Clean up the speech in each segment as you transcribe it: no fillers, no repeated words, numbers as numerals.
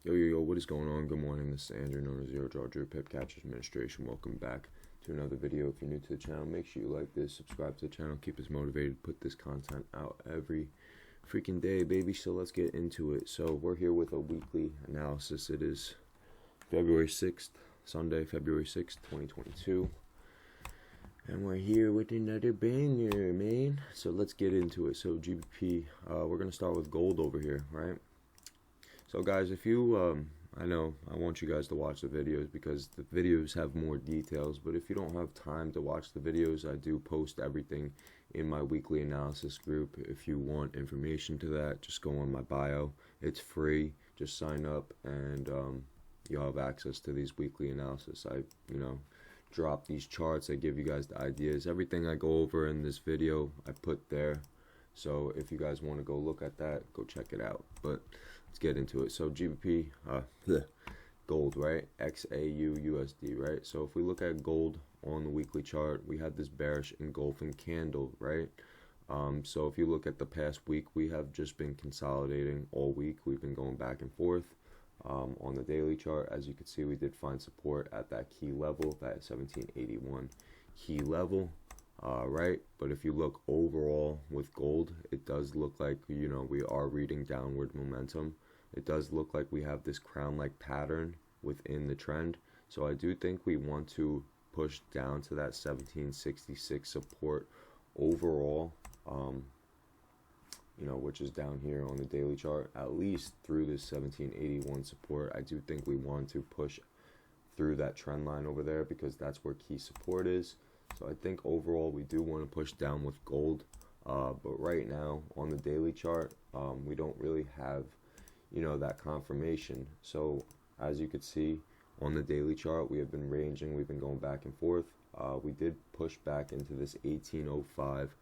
Yo, what is going on? Good morning, this is Andrew, known as EURUSD Pip Catchers Administration. Welcome back to another video. If you're new to the channel, make sure you like this, subscribe to the channel, keep us motivated, put this content out every freaking day, baby. So let's get into it. So we're here with a weekly analysis. It is February 6th, Sunday, February 6th, 2022. And we're here with another banger, man. So let's get into it. So GBP, we're going to start with gold over here, right? So guys, if you, I know I want you guys to watch the videos because the videos have more details, but if you don't have time to watch the videos, I do post everything in my weekly analysis group. If you want information to that, just go on my bio. It's free. Just sign up and you'll have access to these weekly analysis. I, drop these charts. I give you guys the ideas. Everything I go over in this video, I put there. So if you guys want to go look at that, go check it out. But let's get into it. So GBP, gold, right? XAUUSD, right? So if we look at gold on the weekly chart, we had this bearish engulfing candle, right? So if you look at the past week, we have just been consolidating all week. We've been going back and forth. On the daily chart, as you can see, we did find support at that key level, that 1781 key level, right? But if you look overall with gold, it does look like, we are reading downward momentum. It does look like we have this crown-like pattern within the trend. So I do think we want to push down to that 1766 support overall, which is down here on the daily chart, at least through this 1781 support. I do think we want to push through that trend line over there because that's where key support is. So I think overall we do want to push down with gold, but right now on the daily chart, we don't really have, that confirmation. So as you could see on the daily chart, we have been ranging, we've been going back and forth. We did push back into this 1805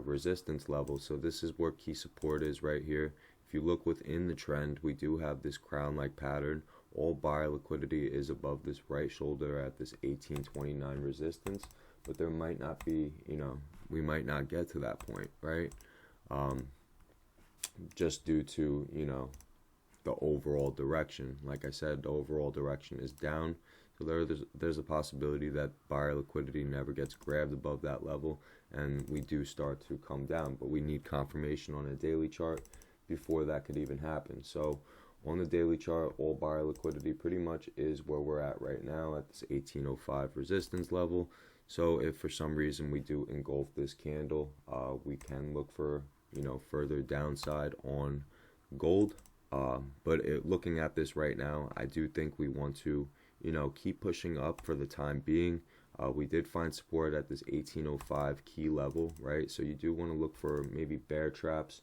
resistance level. So this is where key support is right here. If you look within the trend, we do have this crown-like pattern. All buyer liquidity is above this right shoulder at this 1829 resistance, but there might not be, we might not get to that point, right? Just due to, the overall direction. Like I said, the overall direction is down. So there's a possibility that buyer liquidity never gets grabbed above that level and we do start to come down, but we need confirmation on a daily chart before that could even happen. So on the daily chart, all buyer liquidity pretty much is where we're at right now at this 1805 resistance level. So if for some reason we do engulf this candle, we can look for, further downside on gold. But looking at this right now, I do think we want to, keep pushing up for the time being. We did find support at this 1805 key level, right? So you do want to look for maybe bear traps,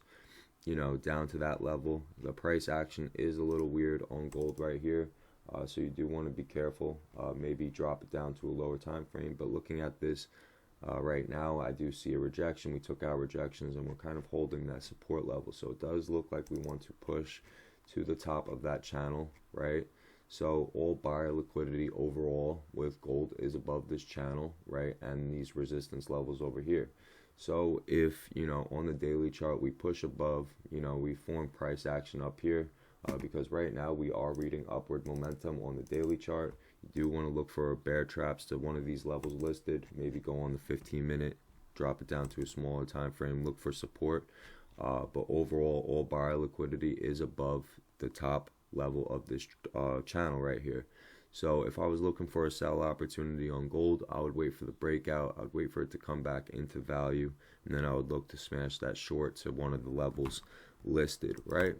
down to that level. The price action is a little weird on gold right here. So you do want to be careful, maybe drop it down to a lower time frame. But looking at this right now, I do see a rejection. We took our rejections and we're kind of holding that support level. So it does look like we want to push to the top of that channel, right? So all buyer liquidity overall with gold is above this channel, right? And these resistance levels over here. So if, on the daily chart, we push above, we form price action up here because right now we are reading upward momentum on the daily chart. You do want to look for bear traps to one of these levels listed, maybe go on the 15-minute, drop it down to a smaller time frame, look for support. But overall, all buyer liquidity is above the top level of this channel right here. So if I was looking for a sell opportunity on gold, I would wait for the breakout. I'd wait for it to come back into value, and then I would look to smash that short to one of the levels listed, right?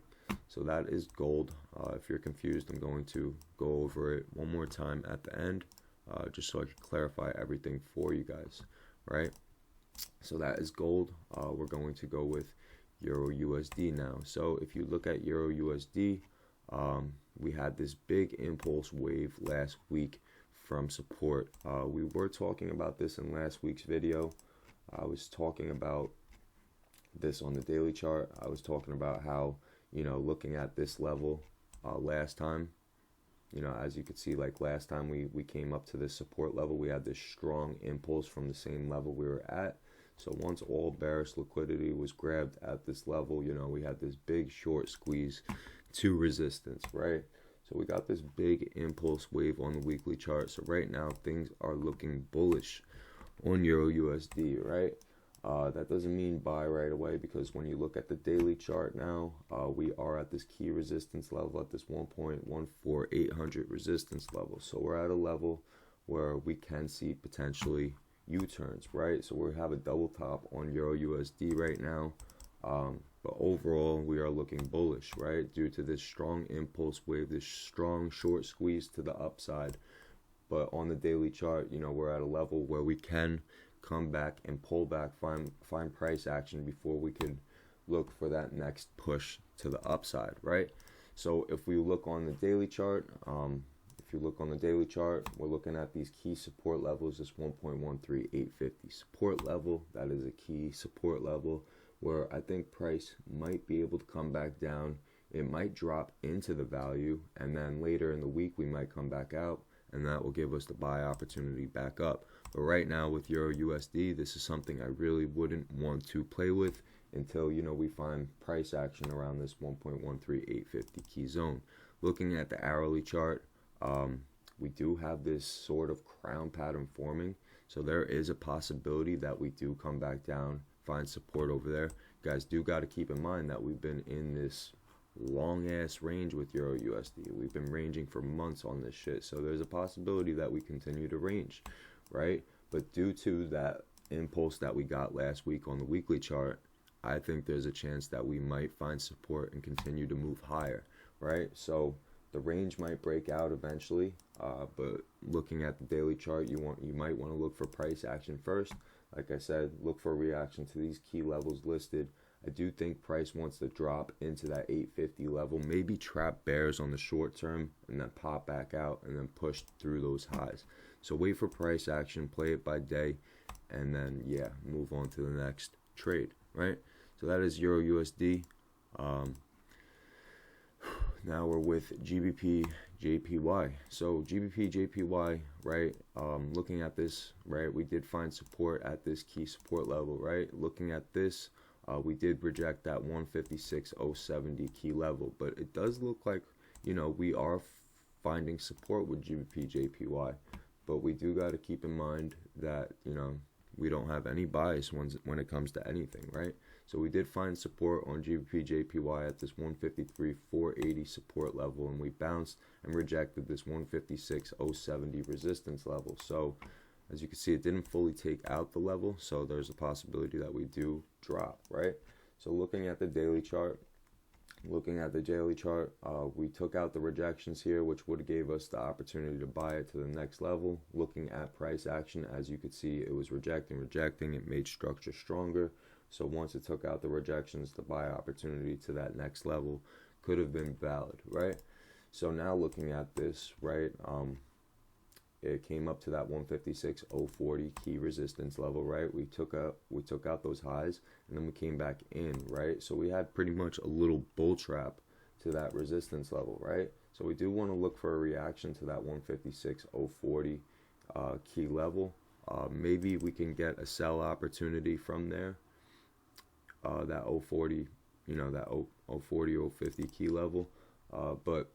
So that is gold. If you're confused, I'm going to go over it one more time at the end, just so I can clarify everything for you guys, right? So that is gold. We're going to go with EURUSD now. So if you look at EURUSD, we had this big impulse wave last week from support. We were talking about this in last week's video. I was talking about this on the daily chart. I was talking about how, looking at this level last time, as you could see, like last time we came up to this support level, we had this strong impulse from the same level we were at. So once all bearish liquidity was grabbed at this level, we had this big short squeeze to resistance, right? So we got this big impulse wave on the weekly chart. So right now things are looking bullish on EURUSD, right? That doesn't mean buy right away, because when you look at the daily chart now, we are at this key resistance level at this 1.14800 resistance level. So we're at a level where we can see potentially U-turns, right? So we have a double top on EURUSD right now. But overall, we are looking bullish, right? Due to this strong impulse wave, this strong short squeeze to the upside. But on the daily chart, you know, we're at a level where we can come back and pull back, find price action before we can look for that next push to the upside, right? So if we look on the daily chart, we're looking at these key support levels, this 1.13850 support level. That is a key support level where I think price might be able to come back down. It might drop into the value, and then later in the week we might come back out, and that will give us the buy opportunity back up. But right now with EURUSD, this is something I really wouldn't want to play with until, you know, we find price action around this 1.13850 key zone. Looking at the hourly chart, we do have this sort of crown pattern forming, so there is a possibility that we do come back down, find support over there. You guys do got to keep in mind that we've been in this long ass range with EURUSD. We've been ranging for months on this shit, so there's a possibility that we continue to range, right? But due to that impulse that we got last week on the weekly chart, I think there's a chance that we might find support and continue to move higher, right? So the range might break out eventually, but looking at the daily chart, you might want to look for price action first. Like I said, look for a reaction to these key levels listed. I do think price wants to drop into that 850 level, maybe trap bears on the short term, and then pop back out and then push through those highs. So wait for price action, play it by day, and then yeah, move on to the next trade, right? So that is EURUSD. Now we're with GBPJPY. So GBPJPY, right? Looking at this, right? We did find support at this key support level, right? Looking at this, we did reject that 156.070 key level, but it does look like, you know, we are finding support with GBPJPY. But we do got to keep in mind that, you know, we don't have any bias when it comes to anything, right? So we did find support on GBPJPY at this 153.480 support level, and we bounced and rejected this 156.070 resistance level. So as you can see, it didn't fully take out the level, so there's a possibility that we do drop, right? So looking at the daily chart, we took out the rejections here, which would have gave us the opportunity to buy it to the next level. Looking at price action, as you could see, it was rejecting. It made structure stronger. So once it took out the rejections, the buy opportunity to that next level could have been valid, right? So now looking at this, right, it came up to that 156.040 key resistance level, right? We took out those highs, and then we came back in, right? So we had pretty much a little bull trap to that resistance level, right? So we do want to look for a reaction to that 156.040 key level. Maybe we can get a sell opportunity from there. That 040, you know, that 040, 050 key level, but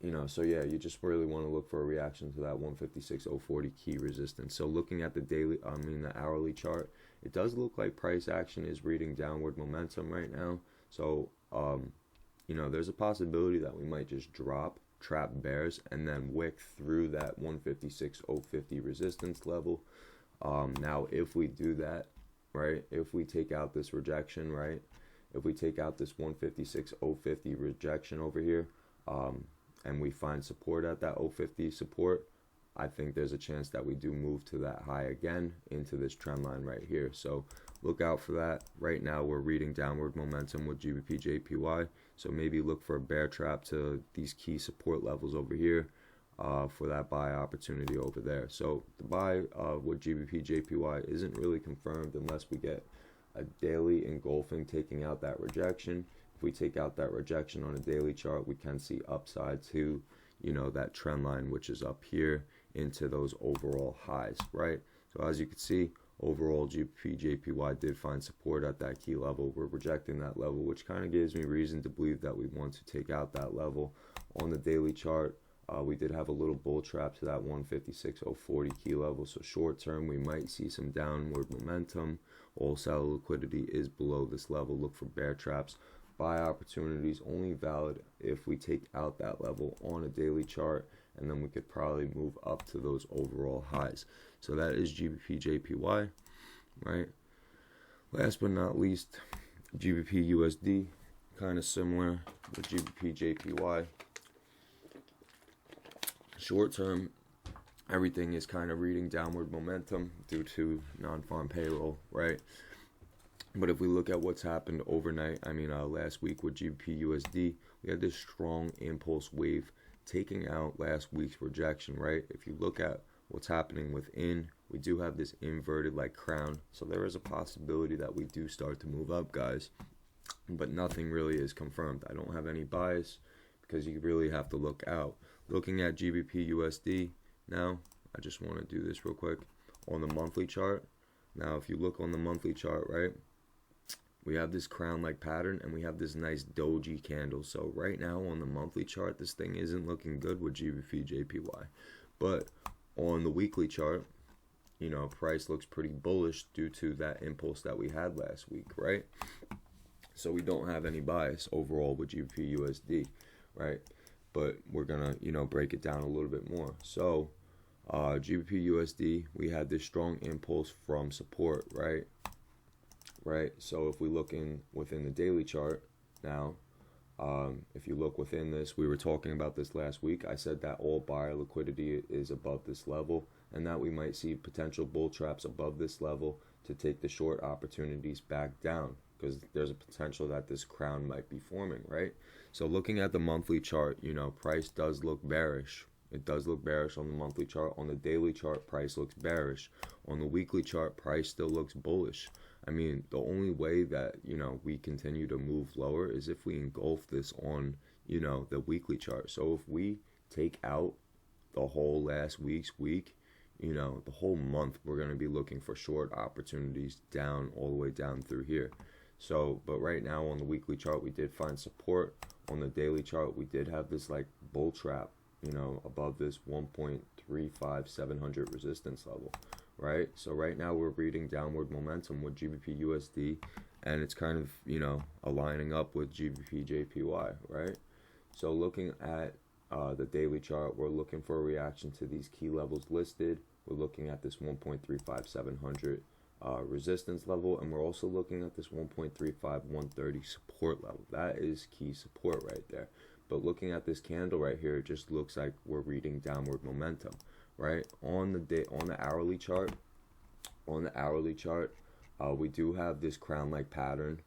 you know, so yeah, you just really want to look for a reaction to that 156.040 key resistance. So looking at the hourly chart, it does look like price action is reading downward momentum right now. So you know, there's a possibility that we might just trap bears, and then wick through that 156.050 resistance level. Now if we do that, right, if we take out this rejection, right, if we take out this 156.050 rejection over here, and we find support at that 050 support, I think there's a chance that we do move to that high again into this trend line right here. So look out for that. Right now we're reading downward momentum with GBPJPY, so maybe look for a bear trap to these key support levels over here for that buy opportunity over there. So the buy with GBPJPY isn't really confirmed unless we get a daily engulfing taking out that rejection. If we take out that rejection on a daily chart, we can see upside to, you know, that trend line, which is up here into those overall highs, right? So as you can see, overall GBPJPY did find support at that key level. We're rejecting that level, which kind of gives me reason to believe that we want to take out that level. On the daily chart, we did have a little bull trap to that 156.040 key level. So short term, we might see some downward momentum. All seller liquidity is below this level. Look for bear traps. Buy opportunities only valid if we take out that level on a daily chart, and then we could probably move up to those overall highs. So that is GBPJPY, right? Last but not least, GBPUSD, kind of similar with GBPJPY. Short term, everything is kind of reading downward momentum due to non-farm payroll, right? But if we look at what's happened overnight, last week with GBPUSD, we had this strong impulse wave taking out last week's rejection, right? If you look at what's happening within, we do have this inverted like crown. So there is a possibility that we do start to move up, guys. But nothing really is confirmed. I don't have any bias because you really have to look out. Looking at GBPUSD now, I just want to do this real quick on the monthly chart. Now, if you look on the monthly chart, right, we have this crown-like pattern, and we have this nice doji candle. So right now on the monthly chart, this thing isn't looking good with GBPJPY. But on the weekly chart, price looks pretty bullish due to that impulse that we had last week, right? So we don't have any bias overall with GBPUSD, right? But we're gonna, break it down a little bit more. So GBPUSD, we had this strong impulse from support, right? So if we look within the daily chart now, if you look within this, we were talking about this last week. I said that all buyer liquidity is above this level, and that we might see potential bull traps above this level to take the short opportunities back down, because there's a potential that this crown might be forming, right? So looking at the monthly chart, price does look bearish. It does look bearish on the monthly chart. On the daily chart, price looks bearish. On the weekly chart, price still looks bullish. The only way that, we continue to move lower is if we engulf this on, the weekly chart. So if we take out the whole last week's week, the whole month, we're going to be looking for short opportunities down, all the way down through here. So, but right now on the weekly chart, we did find support. On the daily chart, we did have this like bull trap, above this 1.35700 resistance level, right? So right now we're reading downward momentum with GBPUSD, and it's kind of, aligning up with GBPJPY, right? So looking at the daily chart, we're looking for a reaction to these key levels listed. We're looking at this 1.35700 resistance level, and we're also looking at this 1.35130 support level. That is key support right there. But looking at this candle right here, it just looks like we're reading downward momentum, right? On the hourly chart, we do have this crown-like pattern.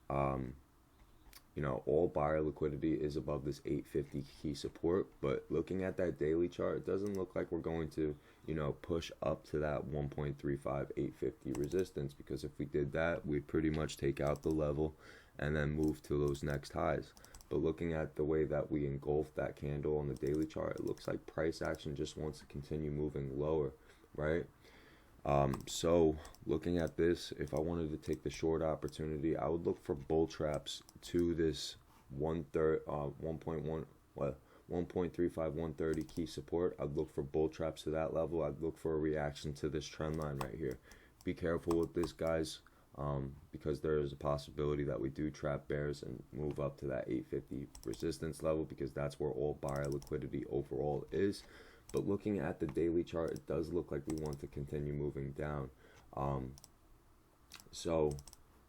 All buyer liquidity is above this 850 key support, but looking at that daily chart, it doesn't look like we're going to, push up to that 1.35850 resistance, because if we did that, we'd pretty much take out the level and then move to those next highs. But looking at the way that we engulf that candle on the daily chart, it looks like price action just wants to continue moving lower, right? So looking at this, if I wanted to take the short opportunity, I would look for bull traps to this 1.35130 key support. I'd look for bull traps to that level. I'd look for a reaction to this trend line right here. Be careful with this, guys, because there is a possibility that we do trap bears and move up to that 850 resistance level, because that's where all buyer liquidity overall is. But looking at the daily chart, it does look like we want to continue moving down. So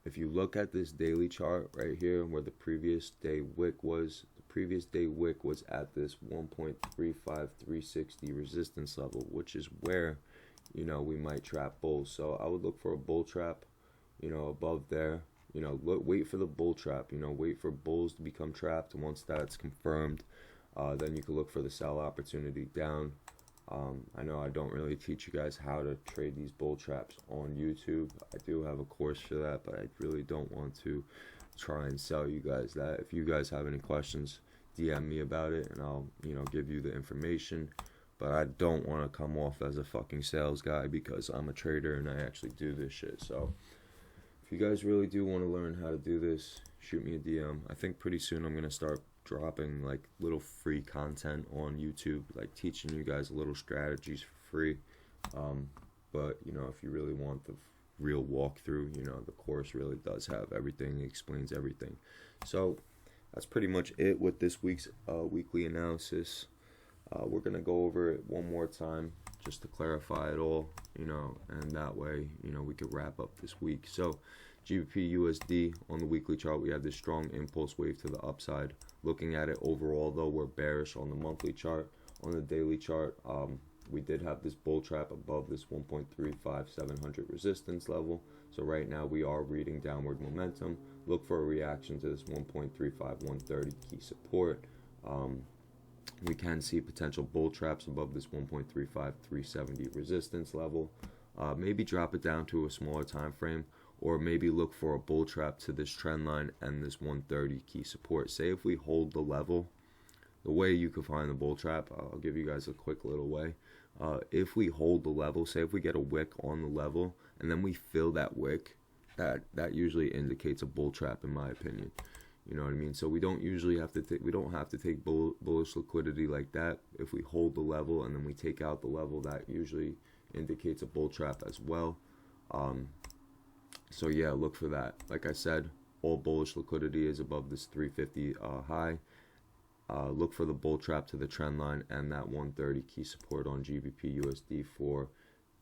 if you look at this daily chart right here, where the previous day wick was, at this 1.35360 resistance level, which is where, we might trap bulls. So I would look for a bull trap, above there. Wait for the bull trap, wait for bulls to become trapped. And once that's confirmed, then you can look for the sell opportunity down. I know I don't really teach you guys how to trade these bull traps on YouTube. I do have a course for that, but I really don't want to try and sell you guys that. If you guys have any questions, DM me about it, and I'll, give you the information. but I don't want to come off as a fucking sales guy because I'm a trader and I actually do this shit. So if you guys really do want to learn how to do this, shoot me a DM. I think pretty soon I'm going to start dropping like little free content on YouTube, like teaching you guys little strategies for free. But you know, if you really want the real walkthrough, you know, the course really does have everything, it explains everything. So that's pretty much it with this week's weekly analysis. We're going to go over it one more time just to clarify it all, you know, and that way, you know, we could wrap up this week. So GBPUSD on the weekly chart, we have this strong impulse wave to the upside. Looking at it overall, though, we're bearish on the monthly chart. On the daily chart, we did have this bull trap above this 1.35700 resistance level. So right now we are reading downward momentum. Look for a reaction to this 1.35130 key support. We can see potential bull traps above this 1.35370 resistance level. Maybe drop it down to a smaller time frame, or maybe look for a bull trap to this trend line and this 130 key support. Say if we hold the level, the way you can find the bull trap, I'll give you guys a quick little way. If we hold the level, say if we get a wick on the level and then we fill that wick, that usually indicates a bull trap, in my opinion. You know what I mean? So we don't usually have to we don't have to take bullish liquidity like that. If we hold the level and then we take out the level, that usually indicates a bull trap as well. So yeah, look for that. Like I said, all bullish liquidity is above this 350 high. Look for the bull trap to the trend line and that 130 key support on GBPUSD for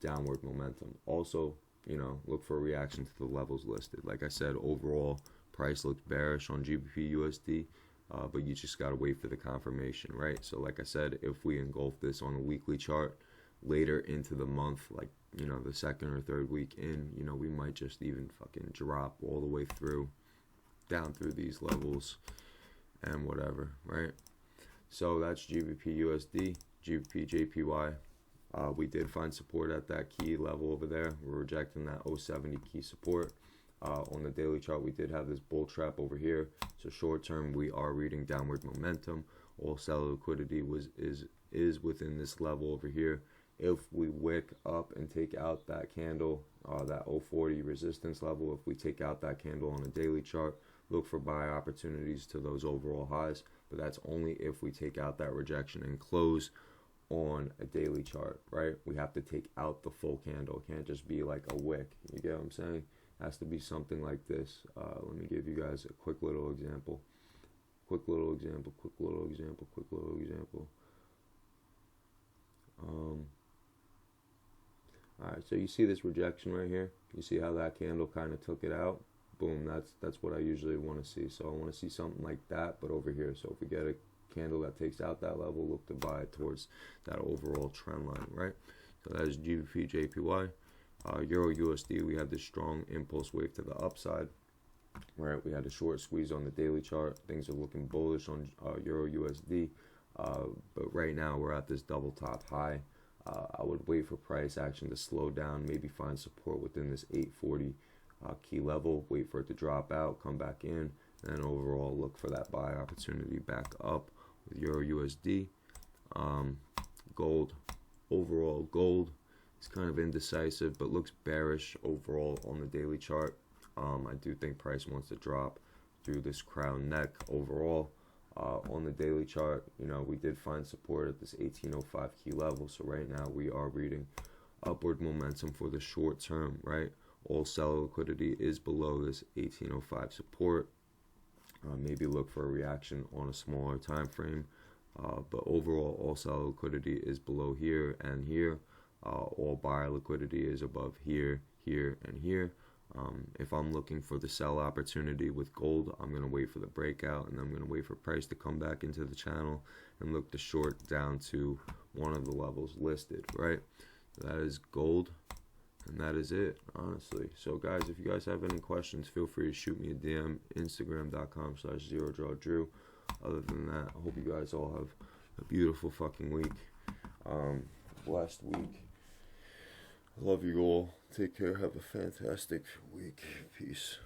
downward momentum. Also, you know, look for a reaction to the levels listed. Like I said, overall price looks bearish on GBPUSD, but you just gotta wait for the confirmation, right? So like I said, if we engulf this on a weekly chart later into the month, like, you know, the second or third week in, you know, we might just even fucking drop all the way through, down through these levels and whatever, right? So that's GBPUSD, GBPJPY. We did find support at that key level over there. We're rejecting that 070 key support. On the daily chart, we did have this bull trap over here. So short term, we are reading downward momentum. All seller liquidity is within this level over here. If we wick up and take out that candle, that 040 resistance level, if we take out that candle on a daily chart, look for buy opportunities to those overall highs. But that's only if we take out that rejection and close on a daily chart, right? We have to take out the full candle. It can't just be like a wick. You get what I'm saying? It has to be something like this. Let me give you guys a quick little example. Quick little example. Alright, so you see this rejection right here? You see how that candle kind of took it out? Boom, that's what I usually want to see. So I want to see something like that, but over here. So if we get a candle that takes out that level, look to buy it towards that overall trend line, right? So that is GBPJPY. EURUSD, we had this strong impulse wave to the upside, right? We had a short squeeze on the daily chart. Things are looking bullish on EURUSD, but right now we're at this double top high. I would wait for price action to slow down, maybe find support within this 840 key level, wait for it to drop out, come back in, and overall look for that buy opportunity back up with EURUSD. Gold, overall gold is kind of indecisive, but looks bearish overall on the daily chart. I do think price wants to drop through this crown neck overall. On the daily chart, you know, we did find support at this 1805 key level. So right now we are reading upward momentum for the short term, right? All seller liquidity is below this 1805 support. Maybe look for a reaction on a smaller time frame. But overall, all seller liquidity is below here and here. All buyer liquidity is above here, here, and here. If I'm looking for the sell opportunity with gold, I'm going to wait for the breakout, and I'm going to wait for price to come back into the channel and look to short down to one of the levels listed, right? That is gold, and that is it, honestly. So guys, if you guys have any questions, feel free to shoot me a DM, Instagram.com/ZeroDrawDrew. Other than that, I hope you guys all have a beautiful fucking week, blessed week. I love you all. Take care. Have a fantastic week. Peace.